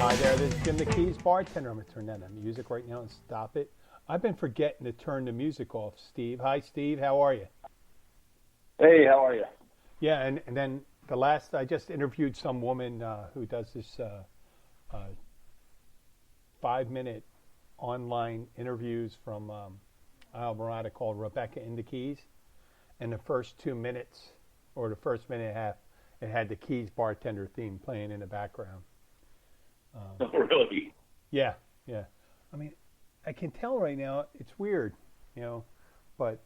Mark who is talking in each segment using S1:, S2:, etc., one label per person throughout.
S1: Hi there, this is Jim the Keys bartender. I'm going to turn down that music right now and stop it. I've been forgetting to turn the music off, Steve. Hi, Steve. How are you?
S2: Hey, how are you?
S1: Yeah, and then I just interviewed some woman who does this 5-minute online interviews from Alvarado called Rebecca in the Keys. And the first 2 minutes, or the first minute and a half, it had the Keys bartender theme playing in the background.
S2: Oh, really?
S1: Yeah, yeah. I mean, I can tell right now it's weird, but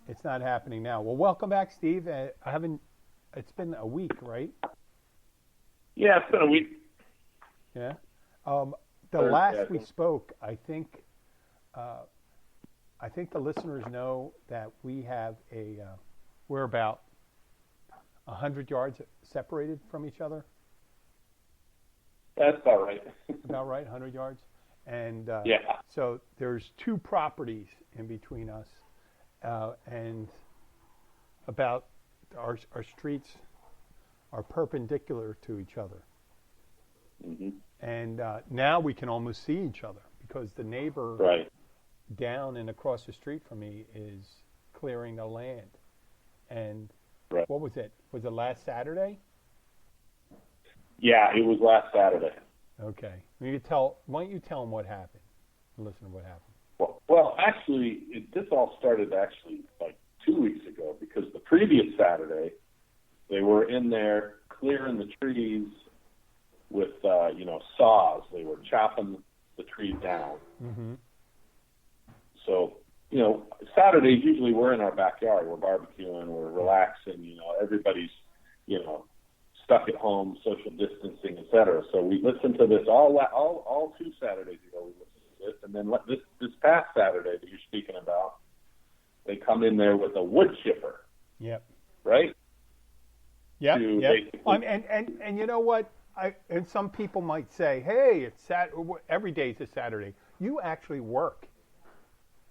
S1: it's not happening now. Well, welcome back, Steve. It's been a week, right?
S2: Yeah, it's been a week.
S1: Yeah. The last we spoke, I think the listeners know that we're about 100 yards separated from each other.
S2: That's about right.
S1: About right, 100 yards. And
S2: yeah.
S1: So there's 2 properties in between us, and about our streets are perpendicular to each other.
S2: Mm-hmm.
S1: And now we can almost see each other because the neighbor down and across the street from me is clearing the land. And what was it? Was it last Saturday?
S2: Yeah, it was last Saturday.
S1: Okay. Why don't you tell them what happened? Listen to what happened.
S2: Well, actually, this all started like 2 weeks ago because the previous Saturday, they were in there clearing the trees with, saws. They were chopping the trees down.
S1: Mm-hmm.
S2: So, Saturdays usually we're in our backyard. We're barbecuing. We're relaxing. Everybody's, stuck at home, social distancing, et cetera. So we listened to this all 2 Saturdays ago. We listened to this, and then this past Saturday that you're speaking about, they come in there with a wood chipper.
S1: Yep.
S2: Right.
S1: Yep. And you know what? And some people might say, "Hey, it's every day's a Saturday." You actually work.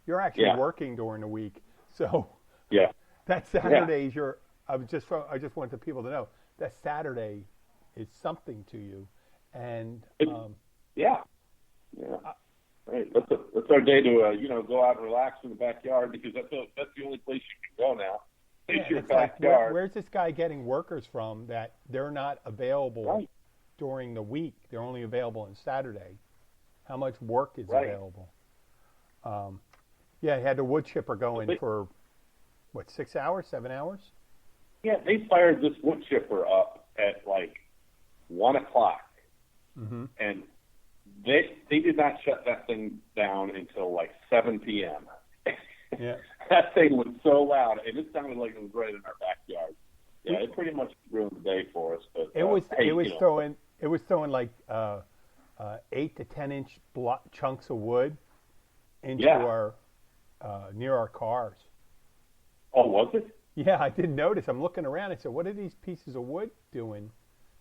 S1: You're actually working during the week, so that Saturday is your. I just want the people to know that Saturday is something to you, and
S2: right. That's our day to go out and relax in the backyard because that's the only place you can go now. It's your backyard.
S1: Like, where's this guy getting workers from that they're not available during the week? They're only available on Saturday. How much work is available? He had the wood chipper going for 6 hours, 7 hours?
S2: Yeah, they fired this wood chipper up at like 1:00, and they did not shut that thing down until like 7 p.m.
S1: Yeah,
S2: that thing was so loud, and it sounded like it was right in our backyard. Yeah, it pretty much ruined the day for us. But
S1: it was throwing like 8 to 10 inch chunks of wood into our near our cars.
S2: Oh, was it?
S1: Yeah, I didn't notice. I'm looking around. I said, "What are these pieces of wood doing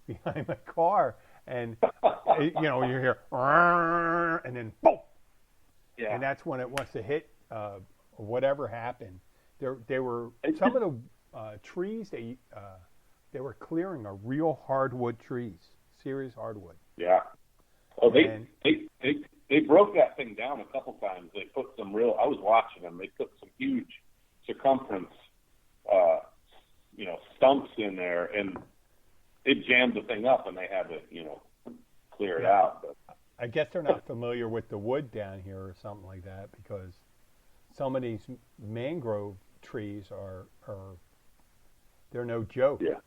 S1: behind my car?" And you hear, and then boom. Yeah. And that's when it wants to hit whatever happened. There were some of the trees they were clearing are real hardwood trees, serious hardwood.
S2: Yeah. Oh, they broke that thing down a couple times. They put I was watching them. They put some huge circumference stumps in there, and it jammed the thing up, and they had to, clear it out. But
S1: I guess they're not familiar with the wood down here or something like that because some of these mangrove trees are they're no joke.
S2: Yeah.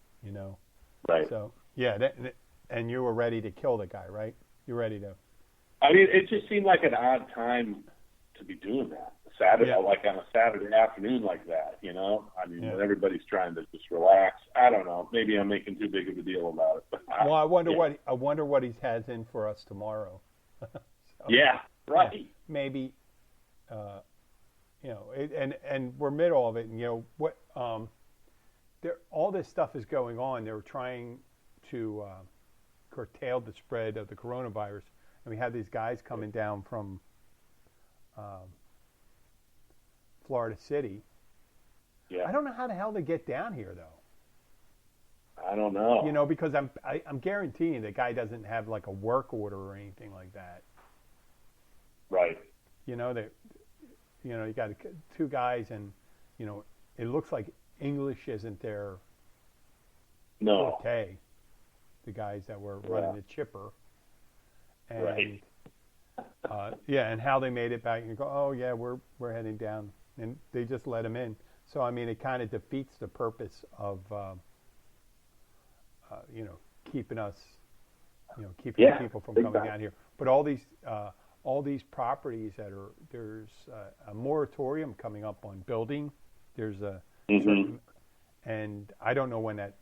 S2: Right.
S1: So and you were ready to kill the guy, right? You're ready to.
S2: I mean, it just seemed like an odd time to be doing that. Saturday, like on a Saturday afternoon like that, I mean, when everybody's trying to just relax. I don't know. Maybe I'm making too big of a deal about it.
S1: Well, I wonder what he has in for us tomorrow. Maybe, and we're mid all of it. And what? All this stuff is going on. They're trying to curtail the spread of the coronavirus, and we have these guys coming down from Florida City. Yeah. I don't know how the hell they get down here, though.
S2: I don't know.
S1: You know, because I'm guaranteeing the guy doesn't have like a work order or anything like that.
S2: Right.
S1: You know that, you know, you got two guys, and you know, it looks like English isn't their forte. The guys that were running the chipper, and
S2: right.
S1: Yeah, and how they made it back. And you go, oh yeah, we're heading down, and they just let them in. So I mean, it kind of defeats the purpose of you know, keeping us, you know, keeping people from coming down here. But all these properties that are, there's a moratorium coming up on building. There's a certain, and I don't know when that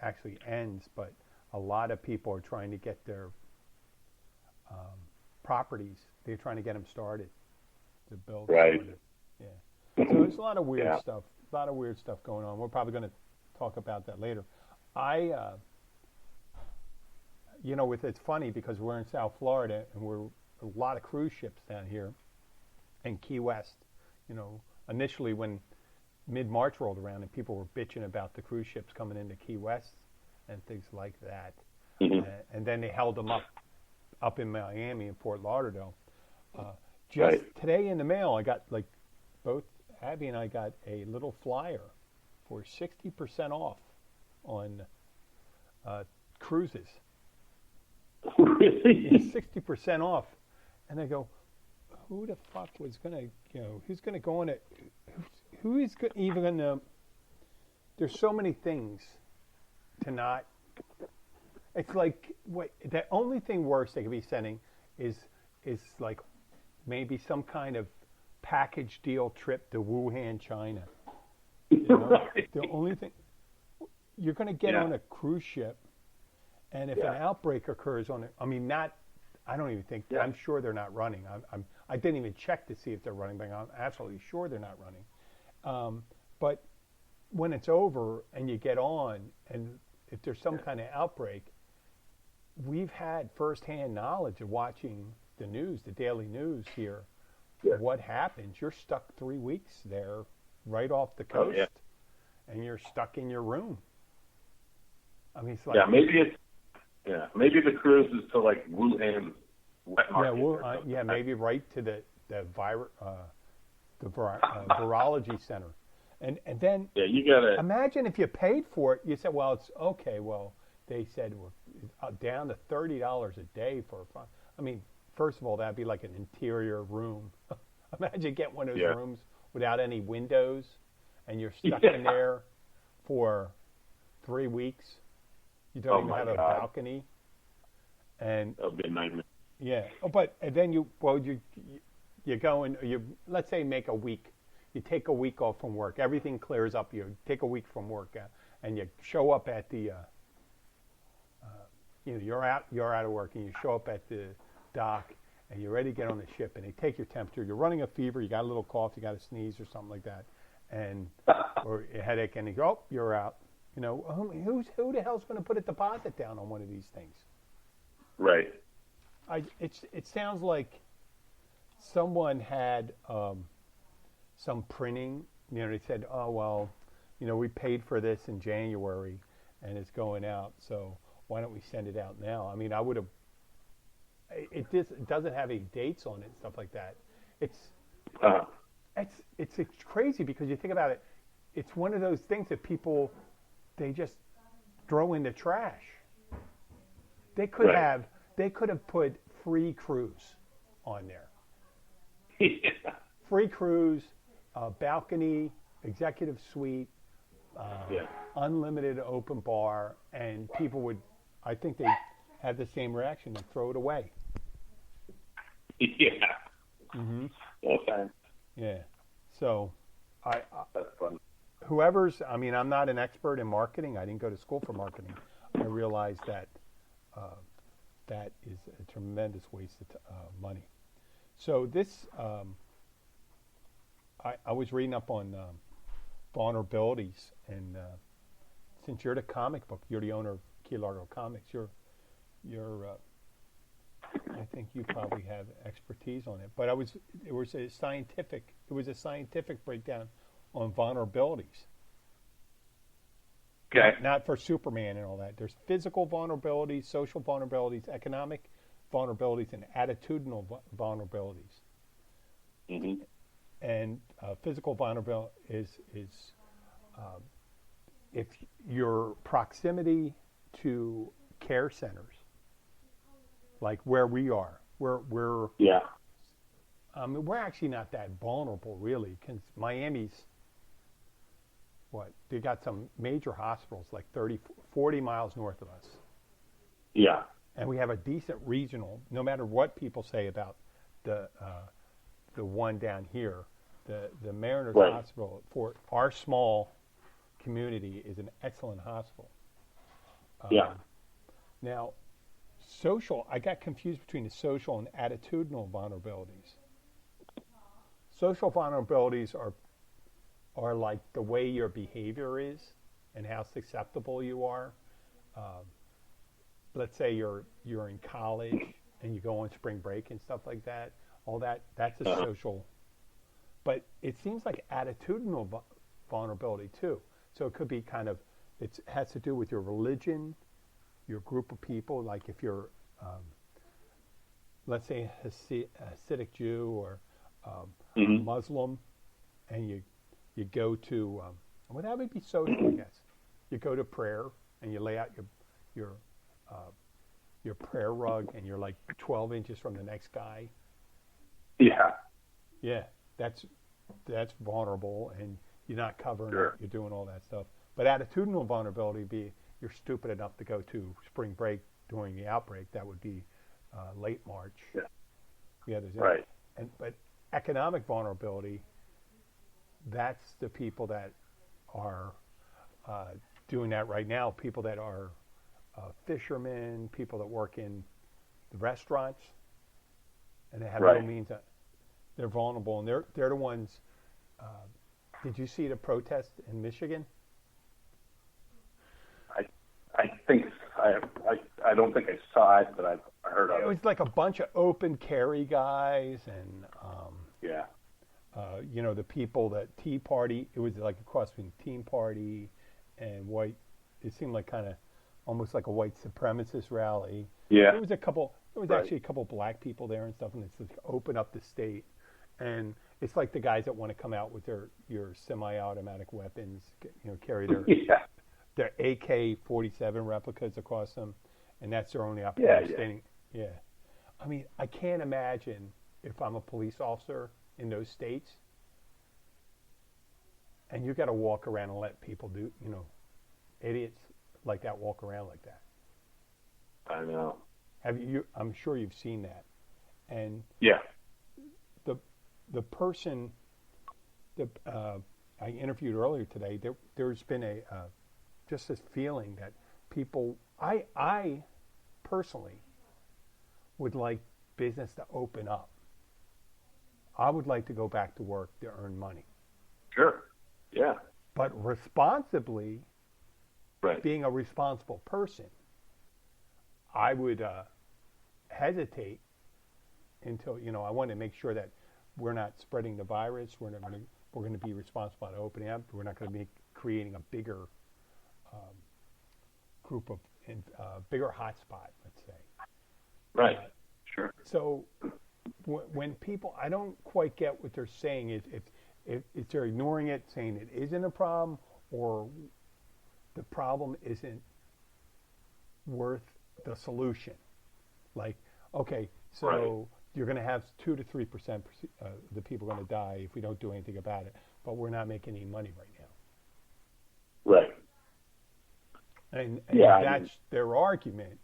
S1: actually ends, but a lot of people are trying to get their properties. They're trying to get them started to build.
S2: Right.
S1: Started. Yeah. So there's a lot of weird stuff. A lot of weird stuff going on. We're probably going to talk about that later. You know, it's funny because we're in South Florida and we're a lot of cruise ships down here in Key West. You know, initially when mid-March rolled around and people were bitching about the cruise ships coming into Key West and things like that, and then they held them up in Miami and Fort Lauderdale. Just today in the mail, I got, like, both Abby and I got a little flyer for 60% off on cruises.
S2: Really?
S1: 60% off. And I go, who the fuck was going to, you know, who's going to go on it? Who is even going to, there's so many things to not, it's like, what, the only thing worse they could be sending is like maybe some kind of package deal trip to Wuhan, China. You know? The only thing, you're going to get on a cruise ship, and if an outbreak occurs on it, I mean, not, I don't even think, I'm sure they're not running. I didn't even check to see if they're running, but I'm absolutely sure they're not running. But when it's over and you get on, and if there's some kind of outbreak, we've had firsthand knowledge of watching the news, the daily news here. What happens? You're stuck 3 weeks there, right off the coast, and you're stuck in your room. I mean, it's like
S2: maybe the cruise is to like Wuhan wet market.
S1: Maybe right to the virology center, and then
S2: you gotta
S1: imagine if you paid for it. You said, well, it's okay. Well, they said we're down to $30 a day for a fun. I mean, first of all, that'd be like an interior room. Imagine getting one of those rooms without any windows, and you're stuck in there for 3 weeks. You don't even have a balcony. And
S2: that would be a nightmare.
S1: Yeah. And then you go and you, let's say, make a week. You take a week off from work. Everything clears up. You take a week from work, and you show up at the, you're out of work, and you show up at the dock, and you're ready to get on the ship, and they take your temperature. You're running a fever. You got a little cough. You got a sneeze or something like that, and or a headache, and they go, oh, you're out. You know, who the hell's going to put a deposit down on one of these things?
S2: Right.
S1: It sounds like someone had some printing. You know, they said, oh, well, you know, we paid for this in January, and it's going out, so why don't we send it out now? I mean, I would have. It doesn't have any dates on it and stuff like that. It's crazy because you think about it. It's one of those things that people, they just throw in the trash. They could have put free cruise on there. Free cruise, balcony, executive suite, unlimited open bar, and people would, I think they have the same reaction and throw it away.
S2: Yeah. Okay.
S1: Yeah. So,
S2: that's fun.
S1: I mean, I'm not an expert in marketing. I didn't go to school for marketing. I realize that that is a tremendous waste of money. So this, I was reading up on vulnerabilities, and since you're the comic book, you're the owner of Key Largo Comics. You're I think you probably have expertise on it. But it was a scientific breakdown on vulnerabilities.
S2: Okay.
S1: Not for Superman and all that. There's physical vulnerabilities, social vulnerabilities, economic vulnerabilities, and attitudinal vulnerabilities.
S2: Mm-hmm.
S1: And physical vulnerability is if your proximity to care centers, like where we are, we're
S2: Yeah.
S1: we're actually not that vulnerable really, because Miami's they got some major hospitals like 30, 40 miles north of us.
S2: Yeah.
S1: And we have a decent regional, no matter what people say about the one down here, the Mariners
S2: Right.
S1: Hospital for our small community is an excellent hospital.
S2: Yeah.
S1: Now, I got confused between the social and attitudinal vulnerabilities. Social vulnerabilities are like the way your behavior is and how susceptible you are. Let's say you're in college and you go on spring break and stuff like that. All that's a social. But it seems like attitudinal vulnerability too. So it could be it has to do with your religion, your group of people. Like if you're, let's say, a Hasidic Jew or
S2: Mm-hmm.
S1: Muslim, and you go to, well, that would be social, I guess. You go to prayer and you lay out your prayer rug, and you're like 12 inches from the next guy.
S2: Yeah.
S1: Yeah, that's vulnerable, and you're not covering
S2: Sure.
S1: it. You're doing all that stuff. But attitudinal vulnerability would be you're stupid enough to go to spring break during the outbreak. That would be late March.
S2: Yeah.
S1: Yeah, there's
S2: Right.
S1: But economic vulnerability, that's the people that are doing that right now. People that are fishermen, people that work in the restaurants, and they have
S2: Right.
S1: no means. They're vulnerable, and they're the ones. Did you see the protest in Michigan?
S2: I think I don't think I saw it, but I heard of
S1: It
S2: it.
S1: was like a bunch of open carry guys, and
S2: Yeah.
S1: the people that Tea Party. It was like a cross between Tea Party and white. It seemed like kind of almost like a white supremacist rally.
S2: Yeah.
S1: There was
S2: Right.
S1: actually a couple black people there and stuff, and it's like open up the state. And it's like the guys that want to come out with your semi-automatic weapons, carry their
S2: Yeah.
S1: their AK-47 replicas across them, and that's their only opportunity. Standing. Yeah. I mean, I can't imagine if I'm a police officer in those states, and you got to walk around and let people do, idiots like that walk around like that.
S2: I know.
S1: Have you? I'm sure you've seen that. And
S2: Yeah.
S1: the person that I interviewed earlier today, there's been just this feeling that people, I personally would like business to open up. I would like to go back to work to earn money.
S2: Sure. Yeah.
S1: But responsibly,
S2: Right.
S1: being a responsible person, I would hesitate until, I want to make sure that we're not spreading the virus. We're going to be responsible about opening up. We're not going to be creating a bigger group of bigger hotspot, let's say.
S2: Right. Sure.
S1: So when people, I don't quite get what they're saying. If they're ignoring it, saying it isn't a problem, or the problem isn't worth the solution. Like, okay, so
S2: Right.
S1: you're going to have 2 to 3% of the people going to die if we don't do anything about it, but we're not making any money right now.
S2: Right.
S1: And
S2: Yeah,
S1: that's their argument.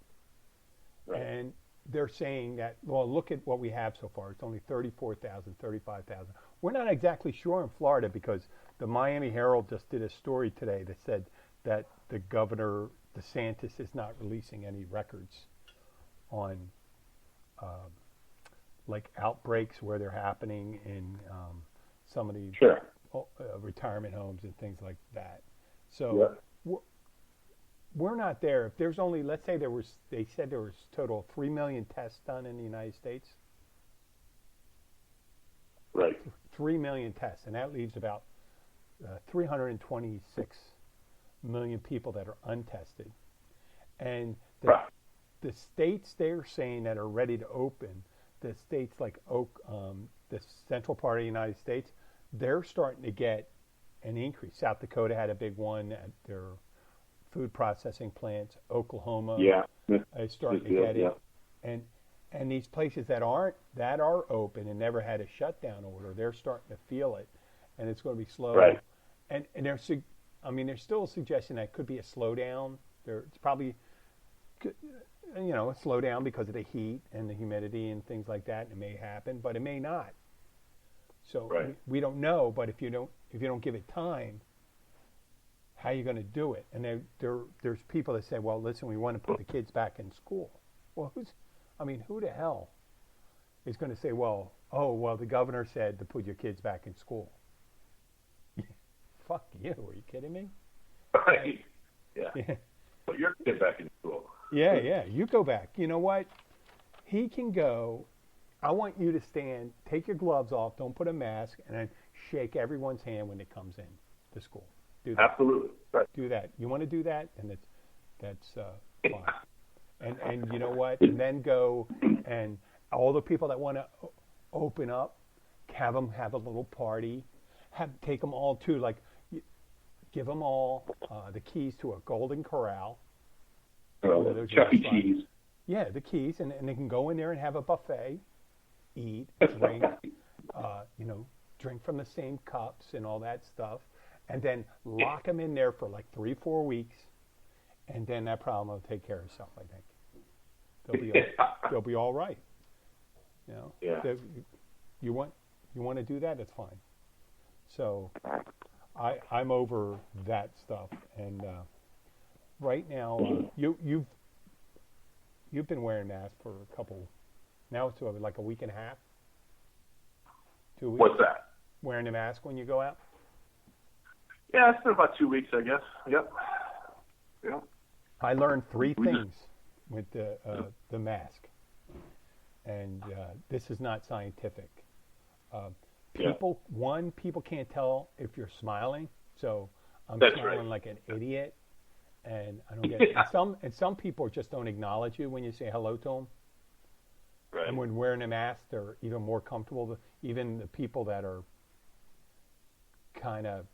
S2: Right.
S1: And they're saying that, well, look at what we have so far. It's only 34,000, 35,000. We're not exactly sure in Florida, because the Miami Herald just did a story today that said that the governor, DeSantis, is not releasing any records on like outbreaks where they're happening in some of the
S2: Sure.
S1: retirement homes and things like that. So we're not there. If there's only, let's say they said there was a total of 3 million tests done in the United States.
S2: Right.
S1: 3 million tests, and that leaves about 326 million people that are untested. And
S2: Right.
S1: the states they're saying that are ready to open, the states like the central part of the United States, they're starting to get an increase. South Dakota had a big one at their food processing plants. Oklahoma
S2: Yeah.
S1: is starting to get it, and these places that are open and never had a shutdown order, they're starting to feel it, and it's going to be slow.
S2: Right.
S1: And there's still a suggestion that it could be a slowdown. It's probably a slowdown because of the heat and the humidity and things like that. And it may happen, but it may not. So
S2: Right.
S1: we don't know. But if you don't give it time, how are you going to do it? And there's people that say, well, listen, we want to put the kids back in school. Well, who the hell is going to say, well, the governor said to put your kids back in school? Fuck you. Are you kidding me?
S2: Right. Yeah. Put your kid back in school.
S1: Yeah. You go back. You know what? He can go. I want you to stand, take your gloves off, don't put a mask, and then shake everyone's hand when it comes in to school. Do that.
S2: Absolutely. Right.
S1: Do that. You want to do that? And that's fine. And you know what? And then go and all the people that want to open up, have them have a little party, take them all to give them all the keys to a Golden Corral.
S2: Chuck E. Cheese.
S1: Yeah, the keys, and they can go in there and have a buffet, eat, drink, drink from the same cups and all that stuff, and then lock them in there for like 3-4 weeks, and then that problem will take care of itself. I think they'll be all right.
S2: Yeah.
S1: You want to do that? It's fine. So I'm over that stuff, and right now you've been wearing masks for a couple. Now it's like a week and a half. 2 weeks.
S2: What's that?
S1: Wearing a mask when you go out?
S2: Yeah, it's been about 2 weeks, I guess. Yep.
S1: I learned 3 things with the mask, and this is not scientific. People can't tell if you're smiling, so I'm smiling like an idiot, and I don't get it. And some people just don't acknowledge you when you say hello to them.
S2: Right.
S1: And when wearing a mask, they're even more comfortable. Even the people that are kind of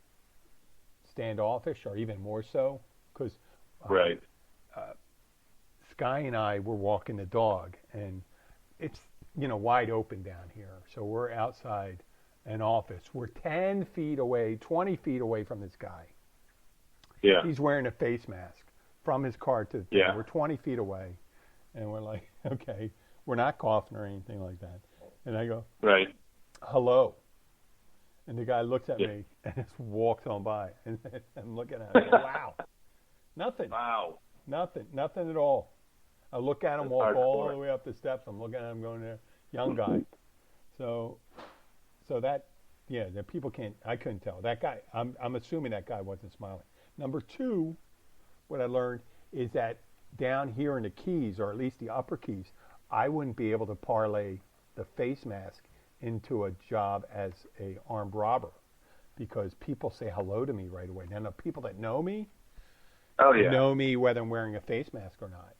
S1: standoffish are even more so, because
S2: right.
S1: Sky and I were walking the dog, and it's wide open down here. So we're outside an office. We're 10 feet away, 20 feet away from this guy.
S2: Yeah.
S1: He's wearing a face mask from his car to the thing.
S2: Yeah.
S1: We're 20 feet away, and we're like, okay, we're not coughing or anything like that. And I go,
S2: right.
S1: Hello. And the guy looks at me and just walks on by. And I'm looking at him. Wow. Nothing.
S2: Wow.
S1: Nothing at all. I look at him walk all the way up the steps. I'm looking at him going there. Young guy. So that, the people I couldn't tell. That guy, I'm assuming that guy wasn't smiling. Number 2, what I learned is that down here in the Keys, or at least the upper Keys, I wouldn't be able to parlay the face mask into a job as a armed robber, because people say hello to me right away. Now, the people that know me know me whether I'm wearing a face mask or not.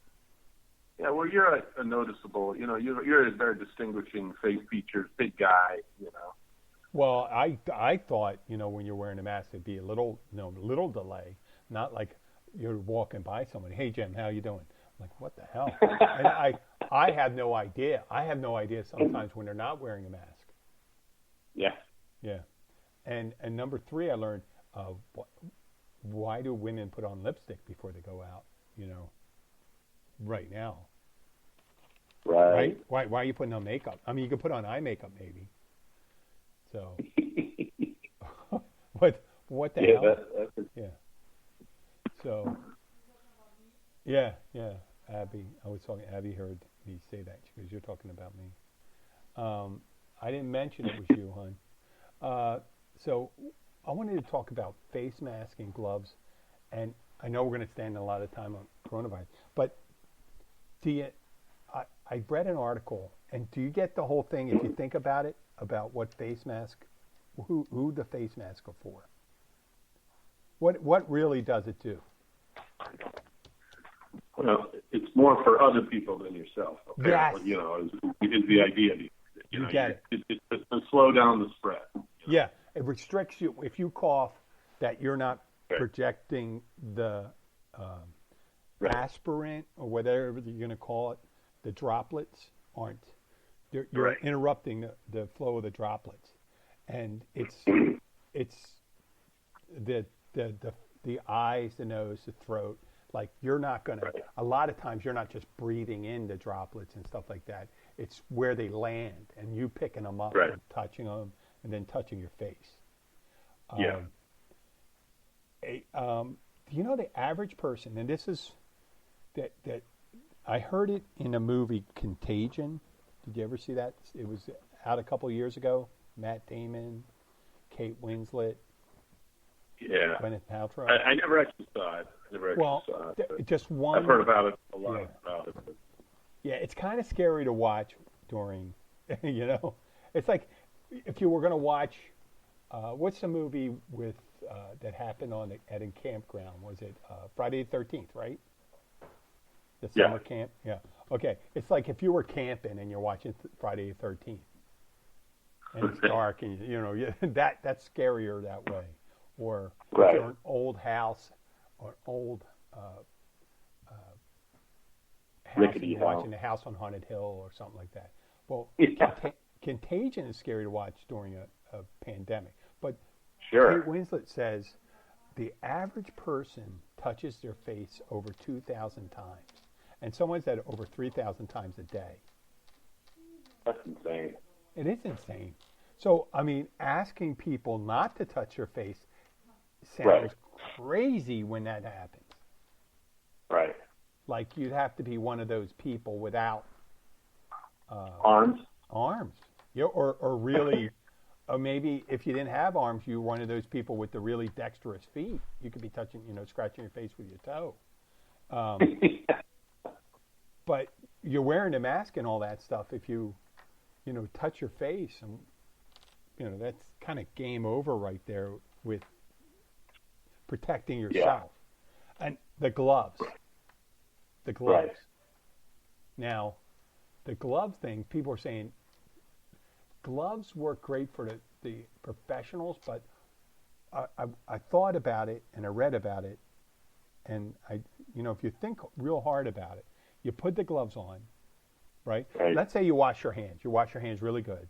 S2: Yeah, well, you're a noticeable, you're a very distinguishing face features, big guy,
S1: Well, I thought, when you're wearing a mask, it'd be a little delay, not like you're walking by someone. Hey, Jim, how you doing? I'm like, what the hell? And I have no idea. I have no idea sometimes when they're not wearing a mask.
S2: Yeah.
S1: Yeah. And number 3, I learned, why do women put on lipstick before they go out, right now?
S2: Right.
S1: Why are you putting on makeup? I mean, you could put on eye makeup maybe. So, what the hell? Yeah. So, yeah. Abby, Abby heard me say that. She goes, "You're talking about me." I didn't mention it was you, hon. So, I wanted to talk about face masks and gloves, and I know we're going to spend a lot of time on coronavirus, but I read an article, and do you get the whole thing if you think about it, about what face mask, who the face masks are for? What really does it do?
S2: Well, it's more for other people than yourself. Apparently,
S1: Yes.
S2: you know, is the idea. You know,
S1: get it.
S2: It's to slow down the spread.
S1: Yeah, it restricts you if you cough that you're not
S2: Right.
S1: projecting the
S2: Right.
S1: aspirant or whatever you're going to call it. The droplets aren't. You're
S2: Right.
S1: interrupting the flow of the droplets, and it's the eyes, the nose, the throat. Like you're not going to. A lot of times you're not just breathing in the droplets and stuff like that. It's where they land, and you picking them up
S2: Right.
S1: and touching them, and then touching your face.
S2: Yeah.
S1: Do you know the average person? And this is that I heard it in a movie, Contagion. Did you ever see that? It was out a couple of years ago. Matt Damon, Kate Winslet,
S2: Yeah.
S1: Gwyneth Paltrow.
S2: I never actually saw it.
S1: Just one.
S2: I've heard about it a lot.
S1: Yeah.
S2: About it. But
S1: Yeah, it's kind of scary to watch during, you know, it's like if you were going to watch, what's the movie with that happened at a campground? Was it Friday the 13th, right? The
S2: Yeah.
S1: summer camp? Yeah. Okay. It's like if you were camping and you're watching Friday the 13th and it's dark and, you know, that's scarier that way. Or
S2: Right.
S1: if you're an old house or an old house and
S2: Rickety
S1: you're
S2: house.
S1: watching the House on Haunted Hill or something like that. Well,
S2: Yeah.
S1: Contagion is scary to watch during a pandemic. But
S2: Sure.
S1: Kate Winslet says the average person touches their face over 2,000 times. And someone said over 3,000 times a day.
S2: That's insane.
S1: It is insane. So, I mean, asking people not to touch your face sounds
S2: Right.
S1: crazy when that happens.
S2: Right.
S1: Like you'd have to be one of those people without
S2: Arms.
S1: arms. Yeah, or really, or maybe if you didn't have arms, you were one of those people with the really dexterous feet. You could be touching, scratching your face with your toe. But you're wearing a mask and all that stuff. If you, touch your face, and that's kind of game over right there with protecting yourself. And the gloves. The gloves.
S2: Right.
S1: Now, the glove thing, people are saying gloves work great for the professionals, but I thought about it and I read about it, and if you think real hard about it, you put the gloves on, right? Let's say you wash your hands. You wash your hands really good,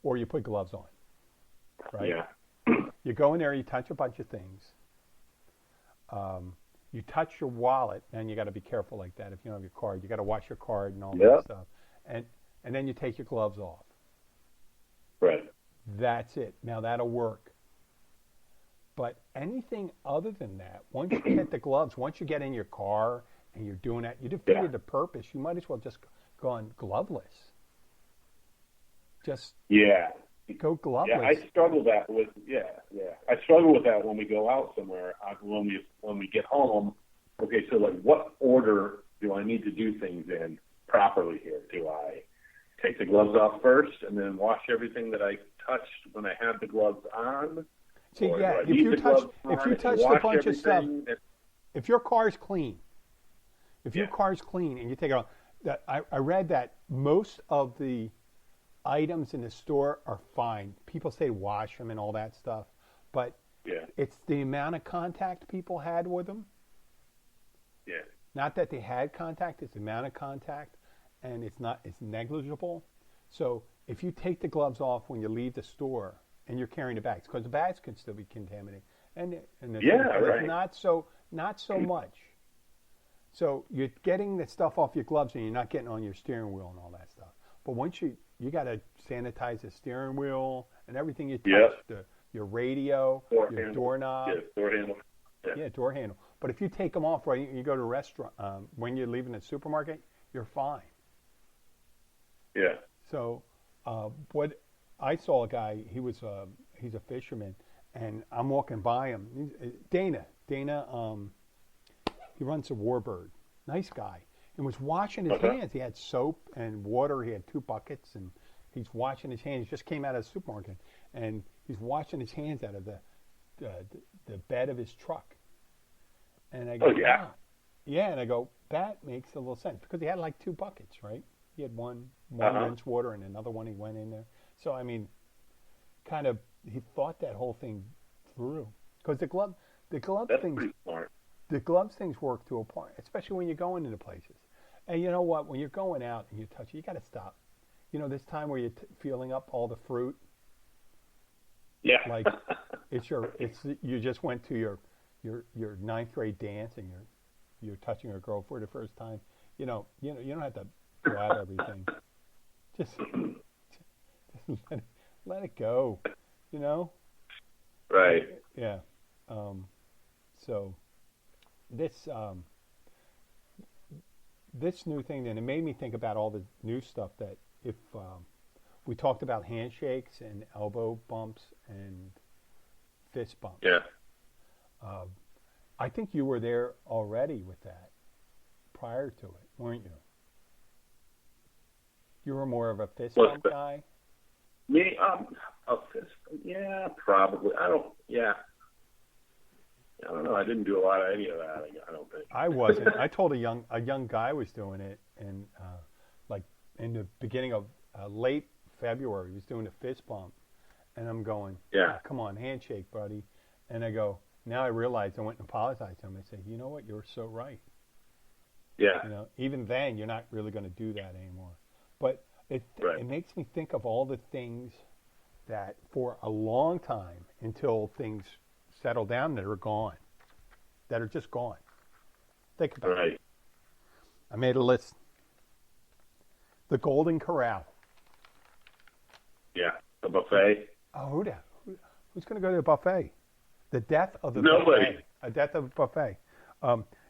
S1: or you put gloves on, right?
S2: Yeah.
S1: You go in there, you touch a bunch of things. You touch your wallet, and you got to be careful like that. If you don't have your card, you got to wash your card and all that stuff. And then you take your gloves off.
S2: Right.
S1: That's it. Now that'll work. But anything other than that, once you get the gloves, once you get in your car and you're doing that, you defeated the purpose. You might as well just go on gloveless. Just go gloveless.
S2: Yeah, I struggle with that. I struggle with that when we go out somewhere. When we get home, okay, so like what order do I need to do things in properly here? Do I take the gloves off first and then wash everything that I touched when I had the gloves on?
S1: See, if you touch a bunch of stuff, if your car's clean, your car's clean and you take it off, I read that most of the items in the store are fine. People say wash them and all that stuff, but it's the amount of contact people had with them.
S2: Yeah.
S1: Not that they had contact, it's the amount of contact, and it's negligible. So if you take the gloves off when you leave the store and you're carrying the bags, because the bags can still be contaminated, it's not so much. So you're getting the stuff off your gloves and you're not getting on your steering wheel and all that stuff. But once you got to sanitize the steering wheel and everything you touch, your radio, your doorknob.
S2: Door handle.
S1: Yeah, door handle. But if you take them off, right, you go to a restaurant, when you're leaving the supermarket, you're fine.
S2: Yeah.
S1: So what I saw a guy, he's a fisherman, and I'm walking by him. Dana, he runs a Warbird. Nice guy. And was washing his hands. He had soap and water. He had 2 buckets, and he's washing his hands. He just came out of the supermarket, and he's washing his hands out of the bed of his truck. And I go,
S2: oh yeah,
S1: wow. Yeah, and I go, that makes a little sense because he had like two buckets, right? He had one rinse water and another one he went in there. So I mean, kind of he thought that whole thing through because the glove
S2: that's
S1: things
S2: pretty smart.
S1: the gloves things work to a point, especially when you're going into places. And you know what? When you're going out and you touch it, you got to stop. You know, this time where you're feeling up all the fruit,
S2: Yeah,
S1: like you just went to your ninth grade dance and you're touching a girl for the first time. You know, you don't have to grab everything. Just let it go. You know.
S2: right.
S1: Yeah. So this this new thing, then it made me think about all the new stuff that if we talked about handshakes and elbow bumps and fist bumps.
S2: Yeah.
S1: I think you were there already with that prior to it, weren't you? You were more of a fist bump guy?
S2: Me, a fist, yeah, probably. Yeah. I don't know. I didn't do a lot of any of that. I don't think.
S1: I wasn't. I told a young guy was doing it, and like in the beginning of late February, he was doing a fist bump, and I'm going,
S2: yeah,
S1: come on, handshake, buddy. And I go, now I realized I went and apologized to him. I said, you know what, you're so right.
S2: Yeah.
S1: You know, even then, you're not really going to do that anymore. But it makes me think of all the things that for a long time until things settle down that are gone, that are just gone. Think about it. I made a list. The Golden Corral.
S2: Yeah, the buffet.
S1: Oh, who's going to go to the buffet? The death of the
S2: Nobody.
S1: buffet. A death of a buffet.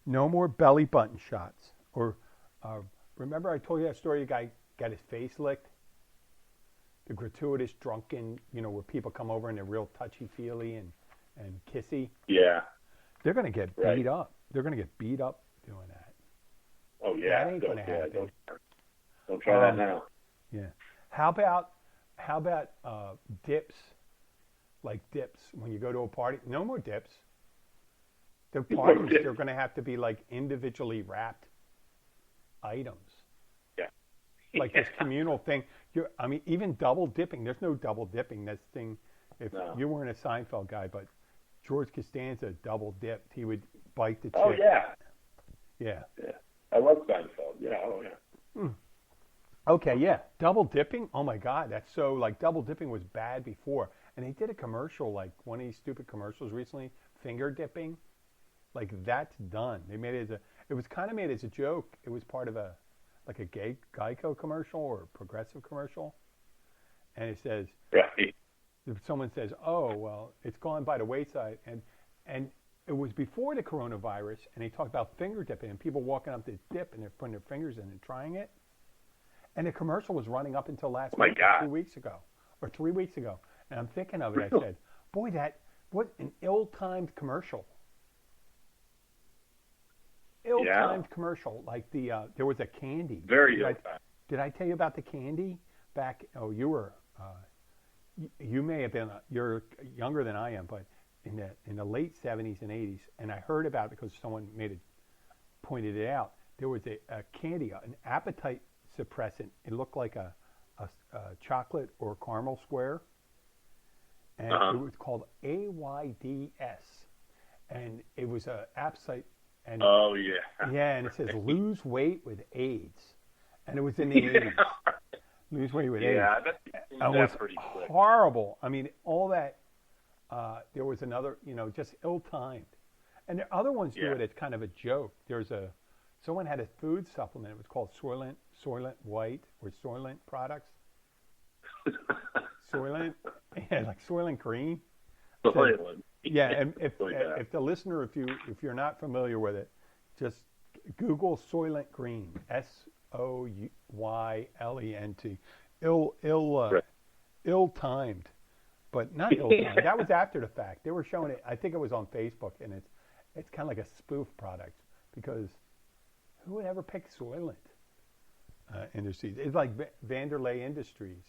S1: No more belly button shots. Or remember I told you that story? The guy got his face licked. The gratuitous drunken, where people come over and they're real touchy-feely and kissy.
S2: Yeah.
S1: They're going to get beat up. They're going to get beat up doing that.
S2: Oh, yeah.
S1: That ain't going to happen.
S2: Don't try that now.
S1: Yeah. How about dips? Like dips when you go to a party? No more dips. The parties are going to have to be like individually wrapped items.
S2: Yeah.
S1: Like this communal thing. Even double dipping. There's no double dipping. This thing. If you weren't a Seinfeld guy, but George Costanza double dipped. He would bite the chick.
S2: Oh yeah.
S1: Yeah.
S2: Yeah. I love Seinfeld. Yeah. Oh yeah.
S1: Okay. Yeah. Double dipping. Oh my God. That's so like double dipping was bad before. And they did a commercial, like one of these stupid commercials recently, finger dipping. Like that's done. They made it it was kind of made as a joke. It was part of a gay Geico commercial or a Progressive commercial. And it says, someone says, oh, well, it's gone by the wayside. And it was before the coronavirus, and they talked about finger dipping and people walking up to dip and they're putting their fingers in and trying it. And the commercial was running up until last week, 2 weeks ago, or 3 weeks ago. And I'm thinking of it. I said, boy, what an ill-timed commercial. Ill-timed commercial. Like there was a candy.
S2: Very ill-timed.
S1: Did I tell you about the candy back? Oh, you were, you may have been, you're younger than I am, but in the late 70s and 80s, and I heard about it because someone pointed it out. There was a candy, an appetite suppressant. It looked like a chocolate or caramel square. And it was called AIDS, and it was a appetite. And
S2: oh yeah.
S1: Yeah, and it says lose weight with AIDS, and it was in the 80s. Lose weight with AIDS.
S2: Yeah, that's pretty quick.
S1: Horrible. I mean, all that. There was another, just ill-timed, and the other ones do it as kind of a joke. Someone had a food supplement. It was called Soylent White or Soylent products. Soylent, yeah, like Soylent Green.
S2: Soylent.
S1: Yeah, and if the listener, if you're not familiar with it, just Google Soylent Green, Soylent. Ill-timed, but not ill-timed. That was after the fact. They were showing it. I think it was on Facebook, and it's kind of like a spoof product because who would ever pick Soylent Industries? It's like Vanderlei Industries.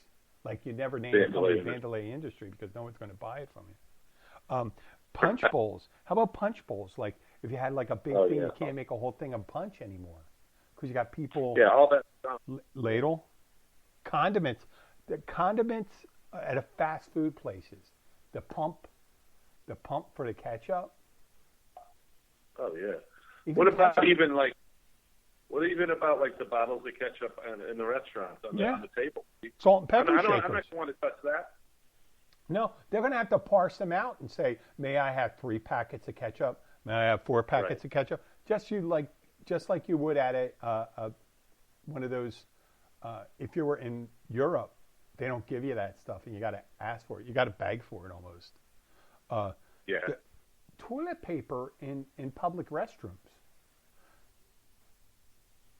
S1: Like you never name a company Vanderlei Industry because no one's going to buy it from you. punch bowls. How about punch bowls? Like if you had like a big thing, you can't make a whole thing of punch anymore because you got people.
S2: Yeah, all that stuff.
S1: Ladle, condiments. The condiments at a fast food places. The pump for the ketchup.
S2: Oh yeah. What about the bottles of ketchup in the restaurants on the table?
S1: Salt and pepper
S2: I'm
S1: shakers.
S2: not going to want to touch that.
S1: No, they're going to have to parse them out and say, may I have 3 packets of ketchup? May I have 4 packets of ketchup? Just like you would at one of those. If you were in Europe, they don't give you that stuff, and you got to ask for it. You got to beg for it almost. The toilet paper in public restrooms.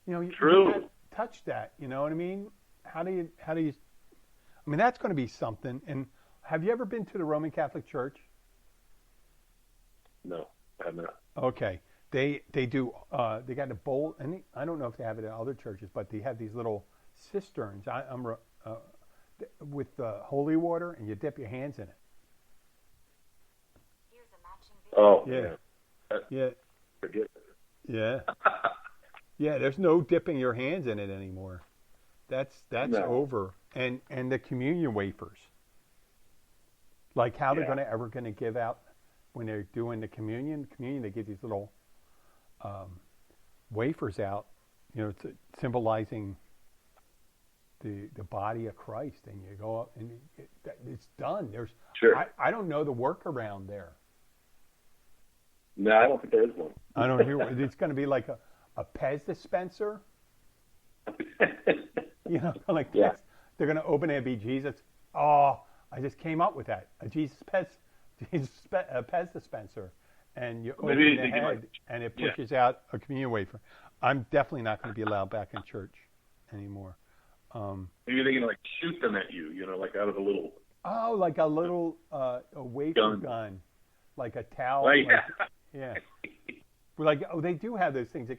S1: You know, you can't touch that. You know what I mean? How do you? I mean, that's going to be something. And have you ever been to the Roman Catholic Church?
S2: No, I have not.
S1: Okay, they do. They got a bowl, and I don't know if they have it in other churches, but they have these little cisterns. With holy water, and you dip your hands in it.
S2: Oh
S1: yeah.
S2: Forget it.
S1: Yeah. Yeah, there's no dipping your hands in it anymore. That's over. And the communion wafers. Like how they're ever going to give out when they're doing the communion. They give these little wafers out, you know, symbolizing the body of Christ, and you go up and it's done. I don't know the workaround there.
S2: No, I don't think there is one.
S1: I don't hear. It's going to be like a Pez dispenser. You know, like this. They're going to open it and be Jesus. Oh, I just came up with that. A Pez dispenser, and you open the head, and it pushes out a communion wafer. I'm definitely not going to be allowed back in church anymore.
S2: Maybe they're going to like shoot them at you, you know, like out of a little.
S1: Oh, like a little a wafer gun, like a towel. Oh, yeah. Yeah. Like, they do have those things.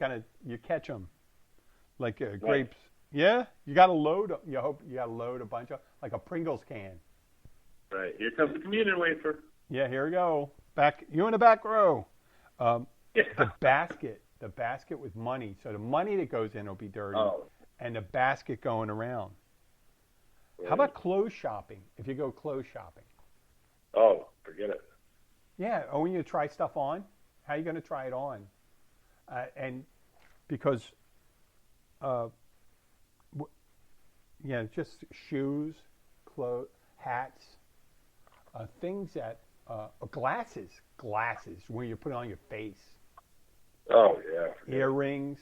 S1: You catch them, like grapes. Yeah, you got to load. You hope you got to load a bunch of, like a Pringles can.
S2: Right. Here comes the communion wafer.
S1: Yeah, here we go. You in the back row. The basket with money. So the money that goes in will be dirty.
S2: Oh.
S1: And the basket going around. Right. How about clothes shopping? If you go clothes shopping.
S2: Oh, forget it.
S1: Yeah. Oh, when you try stuff on, how are you going to try it on? And because, just shoes, clothes, hats, things that, glasses where you put it on your face.
S2: Oh yeah.
S1: Earrings.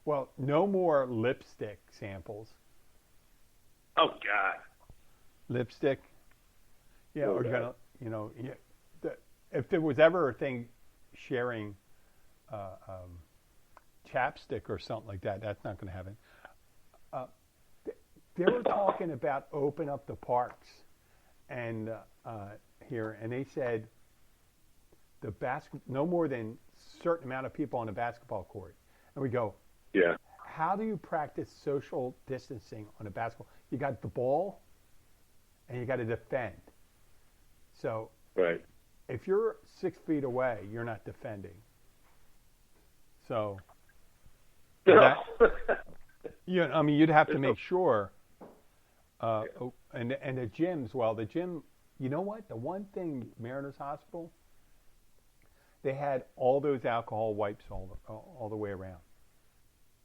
S1: Well, no more lipstick samples.
S2: Oh God.
S1: Lipstick. Yeah, or you're gonna, you know, if there was ever a thing sharing chapstick or something like that, that's not going to happen. They were talking about open up the parks, and here, and they said no more than a certain amount of people on a basketball court, and we go.
S2: Yeah.
S1: How do you practice social distancing on a basketball? You got the ball, and you got to defend. So,
S2: right.
S1: If you're 6 feet away, you're not defending. So, you'd have to make sure. And the gyms. Well, the gym. You know what? The one thing, Mariners Hospital, they had all those alcohol wipes all the way around.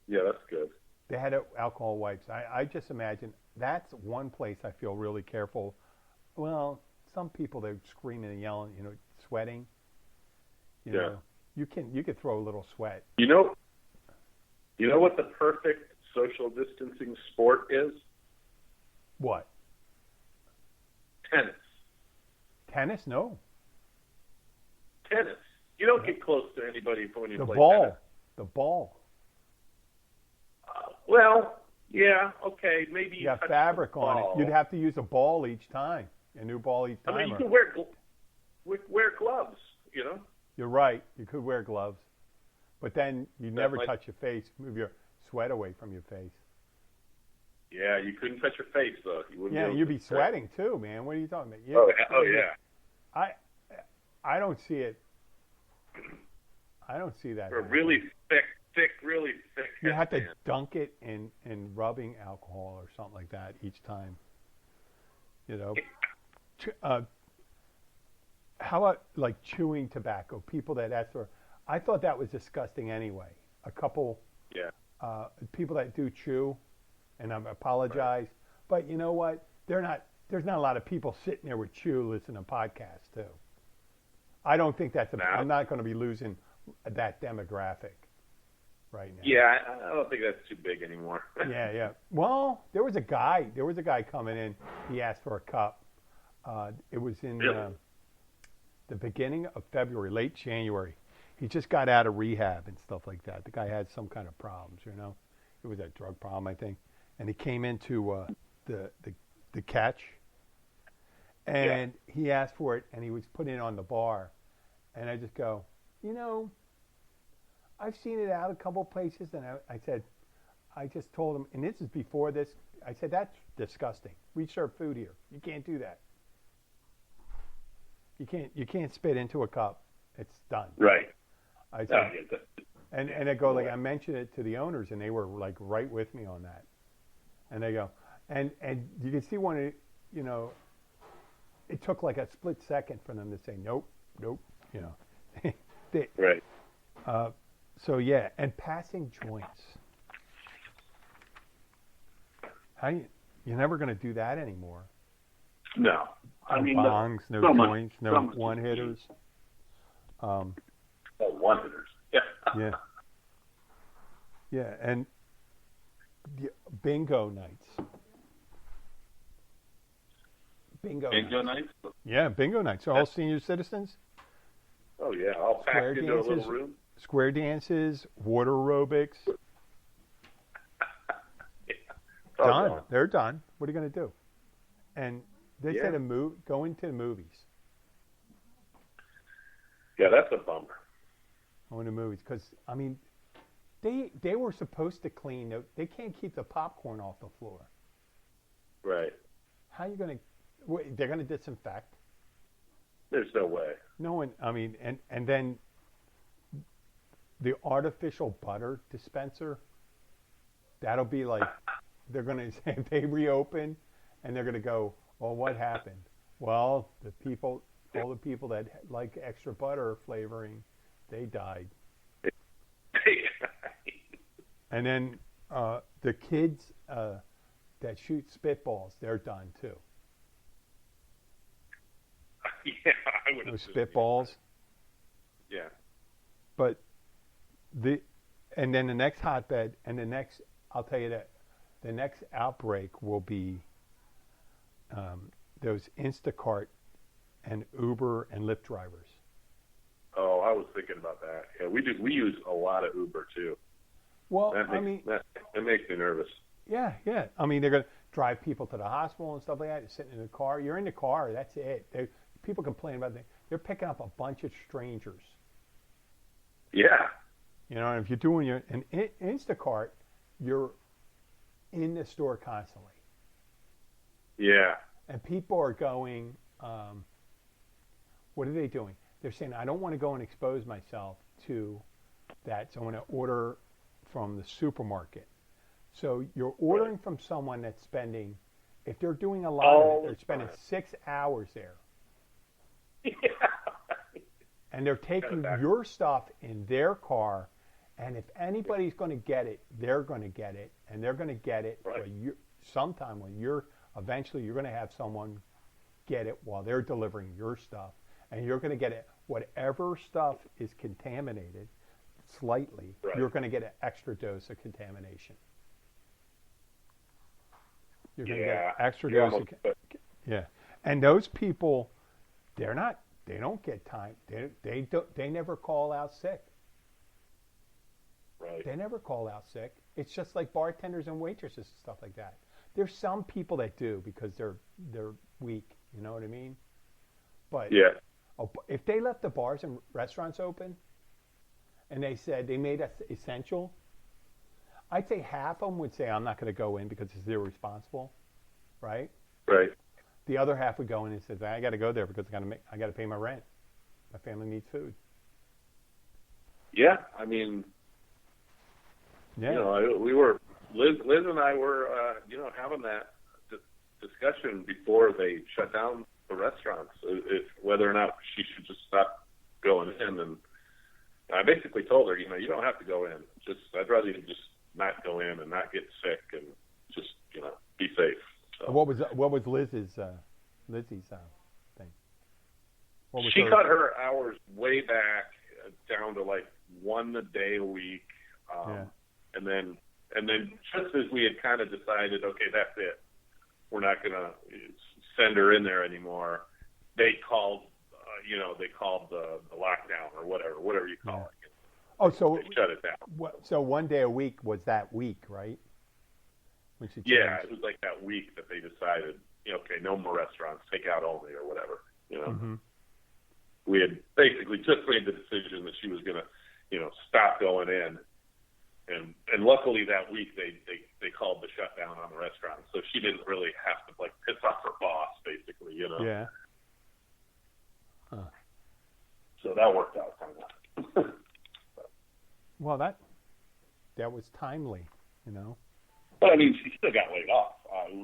S2: Yeah, that's good.
S1: They had alcohol wipes. I just imagine that's one place I feel really careful. Well, some people, they're screaming and yelling, you know, sweating. You know, you could throw a little sweat.
S2: You know what the perfect social distancing sport is?
S1: What?
S2: Tennis.
S1: Tennis? No.
S2: Tennis. You don't get close to anybody when you play tennis.
S1: The ball.
S2: Well, yeah, okay, maybe
S1: you got fabric on it. You'd have to use a ball each time, a new ball each time.
S2: I mean, you can wear gloves, you know.
S1: You're right. You could wear gloves, but then you never touch your face. Move your sweat away from your face.
S2: Yeah, you couldn't touch your face though. You wouldn't.
S1: Yeah, you'd be sweating too, man. What are you talking about?
S2: Oh yeah.
S1: I don't see it. I don't see that.
S2: A really really thick.
S1: You have to dunk it in rubbing alcohol or something like that each time. You know. How about like chewing tobacco? People that ask for, I thought that was disgusting anyway. A couple, people that do chew, and I apologize, but you know what? There's not a lot of people sitting there with chew listening to podcasts too. I don't think that's. I'm not going to be losing that demographic right now.
S2: Yeah, I don't think that's too big anymore.
S1: Yeah. Well, there was a guy coming in. He asked for a cup. It was in the beginning of February, late January. He just got out of rehab and stuff like that. The guy had some kind of problems, you know. It was a drug problem, I think. And he came into the catch, and he asked for it, and he was putting it on the bar. And I just go, you know, I've seen it out a couple places, and I just told him, and this is before this, I said, that's disgusting. We serve food here. You can't do that. You can't spit into a cup. It's done.
S2: Right.
S1: I said, and I go, like, I mentioned it to the owners, and they were like right with me on that. And they go, and you can see when you know, it took like a split second for them to say nope, you know.
S2: Right.
S1: So yeah, and passing joints. You're never going to do that anymore.
S2: No. I mean,
S1: bongs, no joints, no one hitters.
S2: One hitters. Yeah.
S1: Yeah, and bingo nights. Bingo
S2: nights?
S1: Yeah, bingo nights. All senior citizens.
S2: Oh yeah, all packed into a little room.
S1: Square dances, water aerobics. Done. They're done. What are you going to do? And they said going to the movies.
S2: Yeah, that's a bummer.
S1: Going to movies because I mean, they were supposed to clean. They can't keep the popcorn off the floor.
S2: Right.
S1: How are you going to? They're going to disinfect.
S2: There's no way.
S1: No one. I mean, and then the artificial butter dispenser. That'll be like they're going to say if they reopen, and they're going to go, well, what happened? Well, all the people that like extra butter flavoring, they died. And then the kids that shoot spitballs, they're done too.
S2: Yeah, I would.
S1: Those spitballs.
S2: Yeah.
S1: But and then the next hotbed, and I'll tell you that the next outbreak will be those Instacart and Uber and Lyft drivers.
S2: Oh, I was thinking about that. Yeah, we use a lot of Uber too.
S1: Well,
S2: that makes me nervous.
S1: Yeah. I mean, they're going to drive people to the hospital and stuff like that. You're sitting in the car. You're in the car. That's it. People complain about that. They're picking up a bunch of strangers.
S2: Yeah.
S1: You know, and if you're doing an Instacart, you're in the store constantly.
S2: Yeah.
S1: And people are going, what are they doing? They're saying, I don't want to go and expose myself to that, so I'm going to order from the supermarket. So you're ordering from someone that's spending, if they're doing a lot, they're spending 6 hours there.
S2: Yeah.
S1: And they're taking your stuff in their car, and if anybody's going to get it, they're going to get it, and they're going to get it for sometime when eventually you're going to have someone get it while they're delivering your stuff, and you're going to get it, whatever stuff is contaminated slightly, you're going to get an extra dose of contamination. You're going to get an extra dose of and those people, they don't get time. They never call out sick.
S2: Right.
S1: They never call out sick. It's just like bartenders and waitresses and stuff like that. There's some people that do because they're weak. You know what I mean? But if they left the bars and restaurants open, and they said they made us essential, I'd say half of them would say I'm not going to go in because it's irresponsible, right?
S2: Right.
S1: The other half would go in and say I got to go there because I got to pay my rent. My family needs food.
S2: Yeah, I mean,
S1: Yeah.
S2: you know, we were Liz and I were, you know, having that discussion before they shut down the restaurants, if whether or not she should just stop going in. And I basically told her, you know, you don't have to go in. Just I'd rather you just not go in and not get sick and just, you know, be safe. So.
S1: What was Lizzie's thing?
S2: She cut her hours way back down to like 1 day a week, and then just as we had kind of decided, okay, that's it, we're not gonna send her in there anymore. They called, you know, the lockdown or whatever you call it.
S1: Oh, so
S2: they shut it down.
S1: So 1 day a week was that week, right? When she
S2: it was like that week that they decided, you know, okay, no more restaurants, take out only or whatever, you know.
S1: Mm-hmm.
S2: We had basically just made the decision that she was going to, you know, stop going in. And luckily that week they called the shutdown on the restaurant. So she didn't really have to, like, piss off her boss, basically, you know.
S1: Yeah. Huh.
S2: So that worked out kind of.
S1: Well, that was timely, you know.
S2: But, I mean, she still got laid off,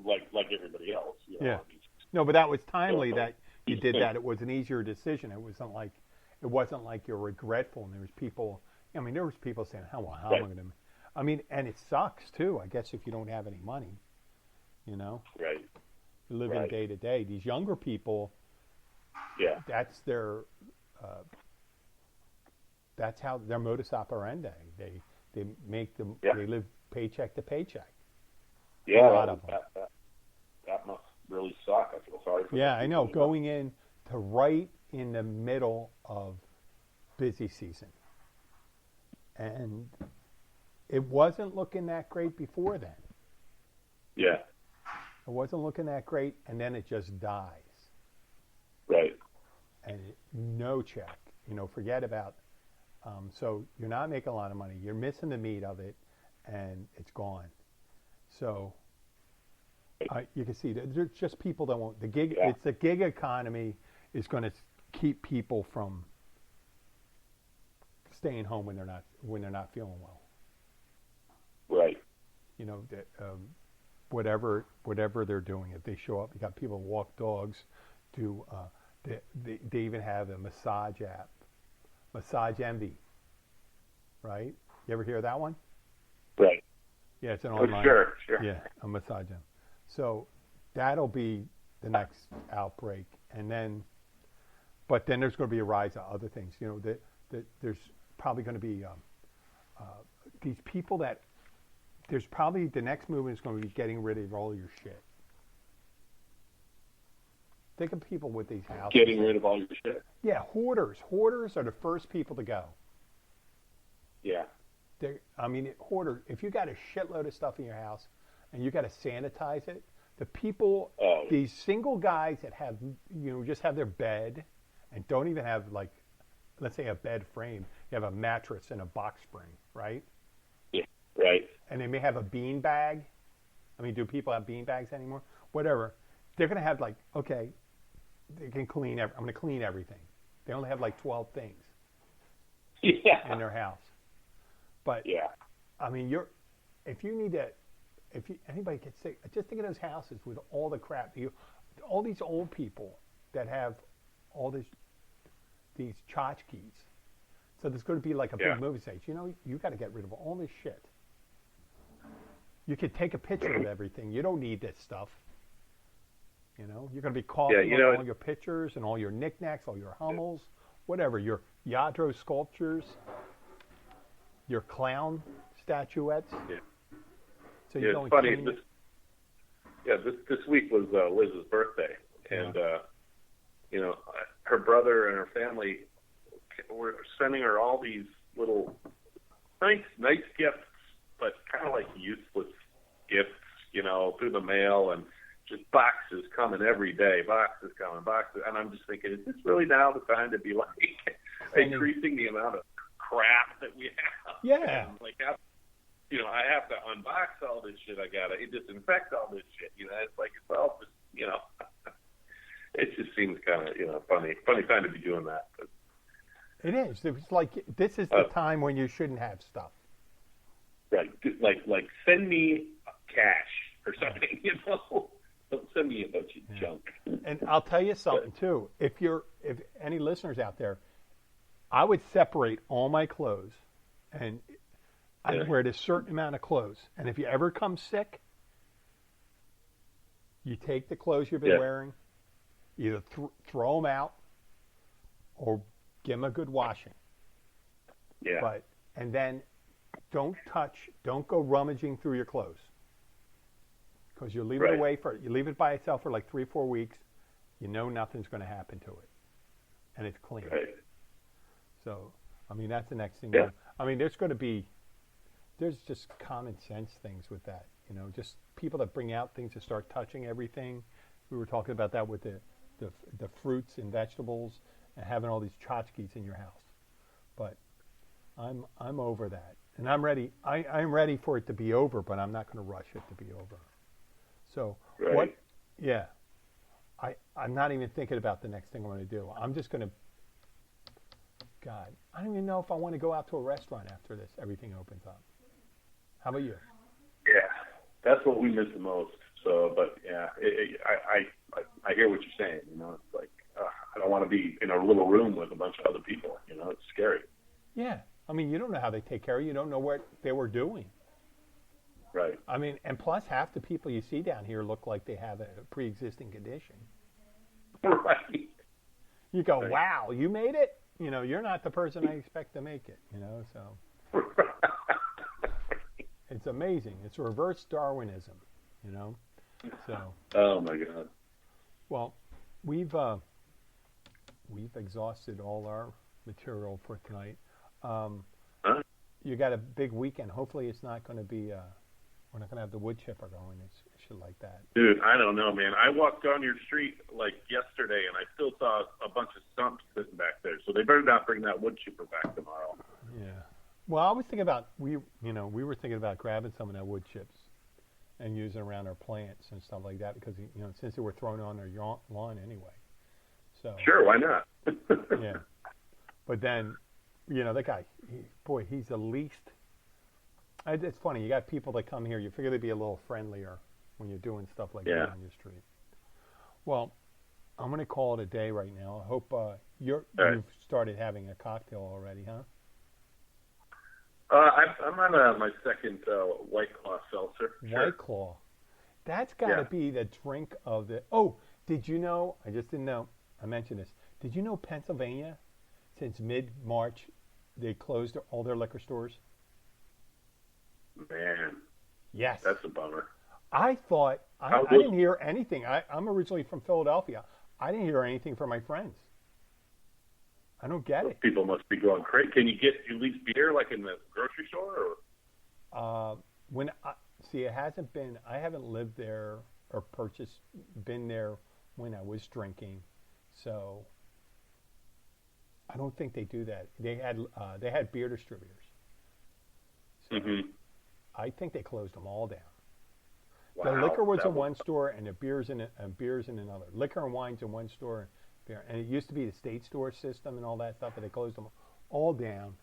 S2: like everybody else. You know?
S1: Yeah.
S2: I mean,
S1: no, but that was timely that you did that. It was an easier decision. It wasn't like you're regretful. And there was people. I mean, there was people saying, "How am I going to?" I mean, and it sucks too. I guess if you don't have any money, you know,
S2: right,
S1: you live in day to day. These younger people, that's their, that's how their modus operandi. They make them. They live paycheck to paycheck.
S2: Yeah,
S1: a lot of them.
S2: That must really suck. I feel sorry for them.
S1: Yeah, I know. Going in to right in the middle of busy season. And it wasn't looking that great before then.
S2: Yeah.
S1: It wasn't looking that great, and then it just dies.
S2: Right.
S1: And no check. You know, forget about. So you're not making a lot of money. You're missing the meat of it, and it's gone. So you can see that there's just people that won't. The gig. It's the gig economy is going to keep people from staying home when they're not feeling well.
S2: Right.
S1: You know, whatever they're doing, if they show up, you got people who walk dogs. They even have a massage app, Massage Envy. Right? You ever hear that one?
S2: Right.
S1: Yeah, it's an online.
S2: Sure.
S1: Yeah, a massage app. So that'll be the next outbreak, but then there's going to be a rise of other things. You know, that there's probably going to be these people that there's probably the next movement is going to be getting rid of all your shit. Think of people with these houses.
S2: Getting rid of all your shit.
S1: Yeah, hoarders. Hoarders are the first people to go.
S2: Yeah.
S1: Hoarder. If you got a shitload of stuff in your house and you got to sanitize it, the people, these single guys that have, you know, just have their bed and don't even have, like, let's say a bed frame. You have a mattress and a box spring, right?
S2: Yeah, right.
S1: And they may have a bean bag. I mean, do people have bean bags anymore? Whatever. They're going to have, like, okay, they can clean. I'm going to clean everything. They only have like 12 things in their house. But I mean, if anybody gets sick, just think of those houses with all the crap. All these old people that have all these tchotchkes. So there's going to be like a big movie stage. You know, you got to get rid of all this shit. You could take a picture of everything. You don't need this stuff. You know, you're going to be coughing on all your pictures and all your knickknacks, all your Hummels, whatever, your Yadro sculptures, your clown statuettes.
S2: Yeah.
S1: So you
S2: it's funny. This week was Liz's birthday, and you know, her brother and her family were sending her all these little nice gifts, but kind of like useless gifts, you know, through the mail, and just boxes coming every day, boxes, and I'm just thinking, is this really now the time to be like increasing the amount of crap that we have?
S1: Yeah.
S2: And like, you know, I have to unbox all this shit. I gotta disinfect all this shit. You know, it's like it's all just, you know, it just seems kind of, you know, funny time to be doing that. But
S1: It is. It's like this is the time when you shouldn't have stuff.
S2: Right. Like send me cash or something, you know. Don't send me a bunch of junk.
S1: And I'll tell you something too. If any listeners out there, I would separate all my clothes, and I'd wear a certain amount of clothes. And if you ever come sick, you take the clothes you've been wearing, either throw them out, or give them a good washing.
S2: Yeah.
S1: And then don't go rummaging through your clothes. Because you leave it you leave it by itself for like 3-4 weeks, you know nothing's going to happen to it, and it's clean.
S2: Right.
S1: So, I mean, that's the next thing.
S2: Yeah.
S1: I mean, there's just common sense things with that. You know, just people that bring out things to start touching everything. We were talking about that with the fruits and vegetables and having all these tchotchkes in your house. But I'm over that, and I'm ready. I'm ready for it to be over, but I'm not going to rush it to be over. So what? Yeah, I'm not even thinking about the next thing I'm going to do. I'm just going to. God, I don't even know if I want to go out to a restaurant after this. Everything opens up. How about you?
S2: Yeah, that's what we miss the most. So, but yeah, I hear what you're saying. You know, it's like I don't want to be in a little room with a bunch of other people. You know, it's scary.
S1: Yeah, I mean, you don't know how they take care of you. You don't know what they were doing.
S2: Right.
S1: I mean, and plus half the people you see down here look like they have a pre-existing condition.
S2: Right.
S1: You go, wow, you made it? You know, you're not the person I expect to make it, you know, so. It's amazing. It's reverse Darwinism, you know, so.
S2: Oh, my God.
S1: Well, we've exhausted all our material for tonight. You got a big weekend. Hopefully it's not going to be... we're not going to have the wood chipper going. It's shit like that.
S2: Dude, I don't know, man. I walked down your street like yesterday, and I still saw a bunch of stumps sitting back there. So they better not bring that wood chipper back tomorrow.
S1: Yeah. Well, I was thinking about we were thinking about grabbing some of that wood chips and using around our plants and stuff like that because since they were thrown on their lawn anyway. So
S2: sure, why not?
S1: Yeah. But then, that guy, he's the least. It's funny. You got people that come here. You figure they'd be a little friendlier when you're doing stuff like that on your street. Well, I'm going to call it a day right now. I hope you've started having a cocktail already, huh?
S2: I'm on my second White Claw seltzer. Sure.
S1: White Claw. That's got to be the drink of the... Oh, did you know... I just didn't know. I mentioned this. Did you know Pennsylvania, since mid-March, they closed all their liquor stores?
S2: Man.
S1: Yes.
S2: That's a bummer.
S1: I thought... I didn't hear anything. I'm originally from Philadelphia. I didn't hear anything from my friends. I don't get it.
S2: People must be going crazy. Can you get at least beer like in the grocery store? Or?
S1: It hasn't been... I haven't lived there or been there when I was drinking. So I don't think they do that. They had beer distributors. So I think they closed them all down. Wow, the liquor was in one store and the beers in another. Liquor and wine's in one store, and it used to be the state store system and all that stuff, but they closed them all down.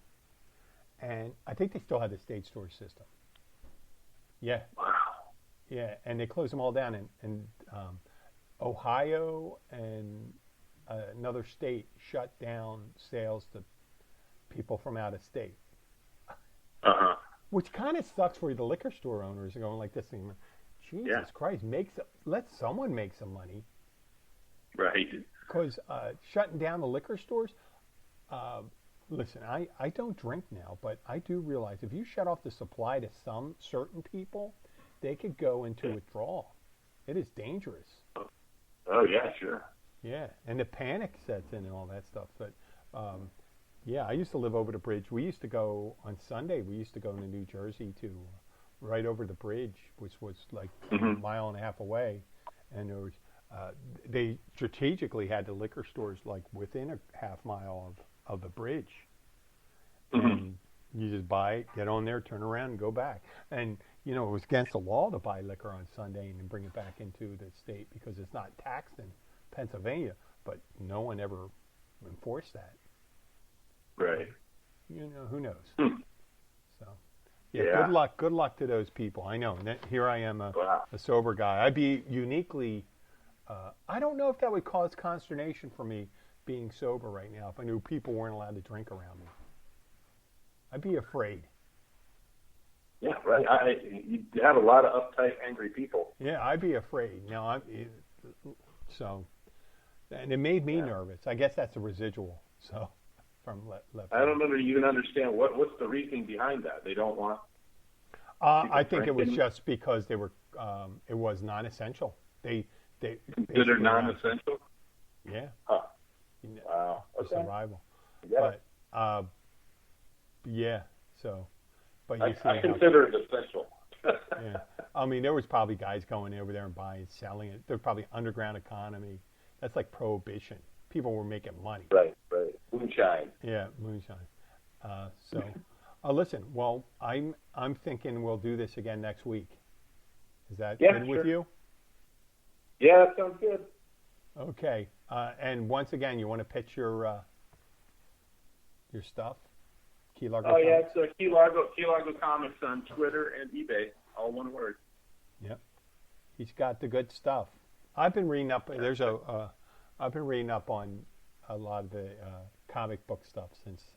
S1: And I think they still had the state store system. Yeah.
S2: Wow.
S1: Yeah, and they closed them all down, and Ohio and another state shut down sales to people from out of state. Which kind of sucks for the liquor store owners going like this thing. Jesus Christ, let someone make some money.
S2: Right.
S1: Because shutting down the liquor stores, listen, I don't drink now, but I do realize if you shut off the supply to some certain people, they could go into withdrawal. It is dangerous.
S2: Oh, yeah, sure.
S1: Yeah, and the panic sets in and all that stuff. But, I used to live over the bridge. We used to go, on Sunday, into New Jersey to right over the bridge, which was like a mile and a half away. And there was, they strategically had the liquor stores like within a half mile of the bridge. And you just buy it, get on there, turn around, and go back. And, it was against the law to buy liquor on Sunday and then bring it back into the state because it's not taxed in Pennsylvania. But no one ever enforced that.
S2: Right.
S1: Who knows? So,
S2: Yeah.
S1: Good luck to those people. I know. And here I am, a sober guy. I'd be uniquely. I don't know if that would cause consternation for me being sober right now. If I knew people weren't allowed to drink around me, I'd be afraid.
S2: Yeah, right. You have a lot of uptight, angry people.
S1: Yeah, I'd be afraid. And it made me nervous. I guess that's a residual. So, from left.
S2: I don't even understand what's the reasoning behind that. They don't want.
S1: I think it was just because they were. It was non-essential. They
S2: considered non-essential.
S1: Yeah.
S2: Huh.
S1: Wow. For survival.
S2: Yeah.
S1: But yeah. So. But you
S2: I consider it essential.
S1: Yeah. I mean, there was probably guys going over there and buying, selling it. There was probably underground economy. That's like prohibition. People were making money.
S2: Right. Moonshine.
S1: Yeah, moonshine. Listen. Well, I'm thinking we'll do this again next week. Is that good with you?
S2: Yeah, that sounds good.
S1: Okay. And once again, you want to pitch your stuff? Key Largo Comics?
S2: Yeah, it's Key Largo Comics on Twitter and eBay, all one word.
S1: Yep, he's got the good stuff. I've been reading up. I've been reading up on a lot of the comic book stuff since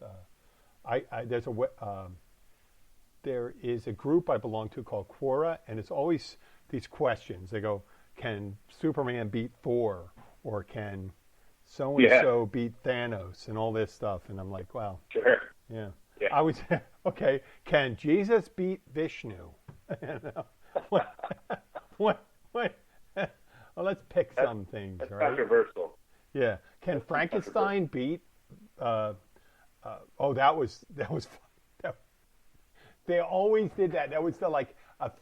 S1: there is a group I belong to called Quora, and it's always these questions. They go, "Can Superman beat Thor?" or "Can so and so beat Thanos?" and all this stuff, and I'm like, "Wow,
S2: sure,
S1: yeah." I was okay. Can Jesus beat Vishnu? What? Well, let's pick some things,
S2: that's
S1: right?
S2: Controversial.
S1: Yeah. Can Frankenstein beat? That was. They always did that. That was a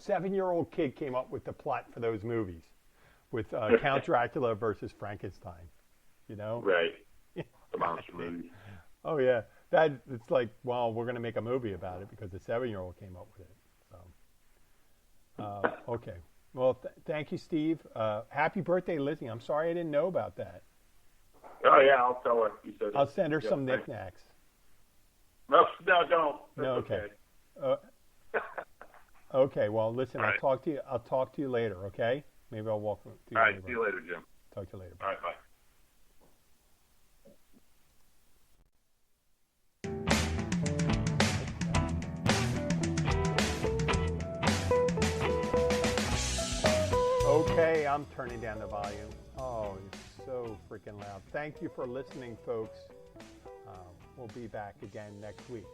S1: 7-year-old kid came up with the plot for those movies, with Count Dracula versus Frankenstein.
S2: Right. The monster movie.
S1: Oh yeah. It's like, well, we're going to make a movie about it because the 7-year-old came up with it. So, okay. Well, thank you, Steve. Happy birthday, Lizzie. I'm sorry I didn't know about that.
S2: Oh yeah, I'll tell her. You said
S1: I'll send her some knickknacks.
S2: No, don't. That's
S1: okay. Okay. Well, listen.
S2: All right.
S1: I'll talk to you later. Okay. Maybe I'll walk.
S2: All right. See you later, Jim.
S1: Talk to you later.
S2: All right. Bye.
S1: Okay, I'm turning down the volume. Oh, it's so freaking loud. Thank you for listening, folks. We'll be back again next week.